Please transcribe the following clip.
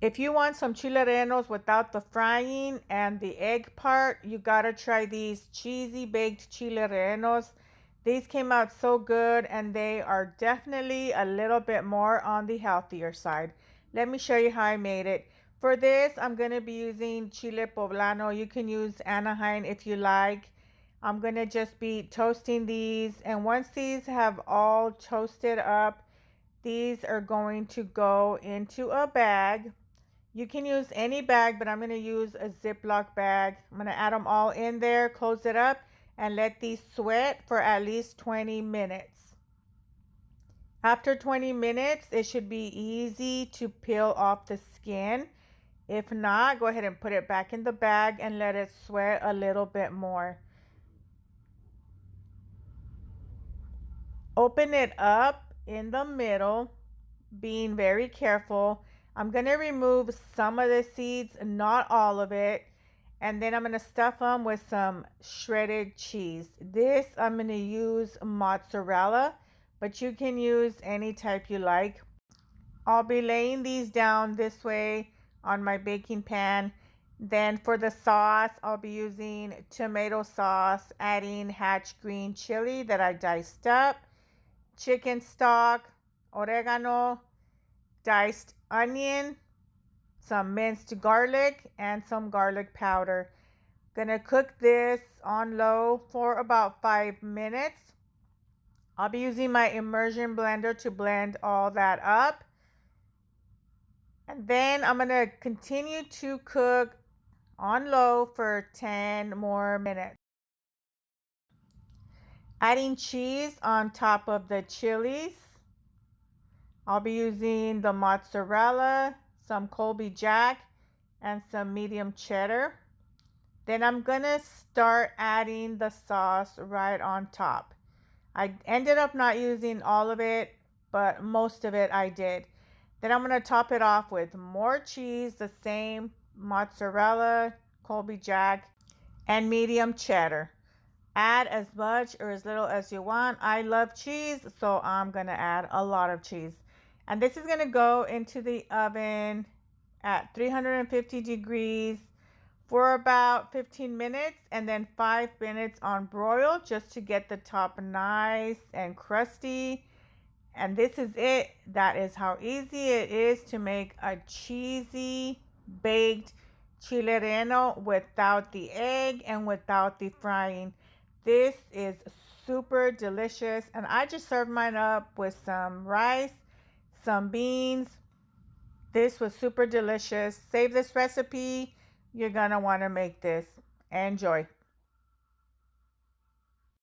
If you want some chile rellenos without the frying and the egg part, you gotta try these cheesy baked chile rellenos. These came out so good and they are definitely a little bit more on the healthier side. Let me show you how I made it. For this, I'm gonna be using chile poblano. You can use Anaheim if you like. I'm gonna just be toasting these, and once these have all toasted up, these are going to go into a bag. You can use any bag, but I'm going to use a Ziploc bag. I'm going to add them all in there, close it up, and let these sweat for at least 20 minutes. After 20 minutes, it should be easy to peel off the skin. If not, go ahead and put it back in the bag and let it sweat a little bit more. Open it up in the middle, being very careful. I'm going to remove some of the seeds, not all of it. And then I'm going to stuff them with some shredded cheese. This I'm going to use mozzarella, but you can use any type you like. I'll be laying these down this way on my baking pan. Then for the sauce, I'll be using tomato sauce, adding hatch green chili that I diced up, chicken stock, oregano, diced onion, some minced garlic, and some garlic powder. Gonna cook this on low for about 5 minutes. I'll be using my immersion blender to blend all that up. And then I'm gonna continue to cook on low for 10 more minutes. Adding cheese on top of the chilies. I'll be using the mozzarella, some Colby Jack, and some medium cheddar. Then I'm gonna start adding the sauce right on top. I ended up not using all of it, but most of it I did. Then I'm gonna top it off with more cheese, the same mozzarella, Colby Jack, and medium cheddar. Add as much or as little as you want. I love cheese, so I'm gonna add a lot of cheese. And this is gonna go into the oven at 350 degrees for about 15 minutes, and then 5 minutes on broil just to get the top nice and crusty. And this is it. That is how easy it is to make a cheesy baked chile relleno without the egg and without the frying. This is super delicious, and I just served mine up with some rice, some beans. This was super delicious. Save this recipe. You're gonna want to make this. Enjoy.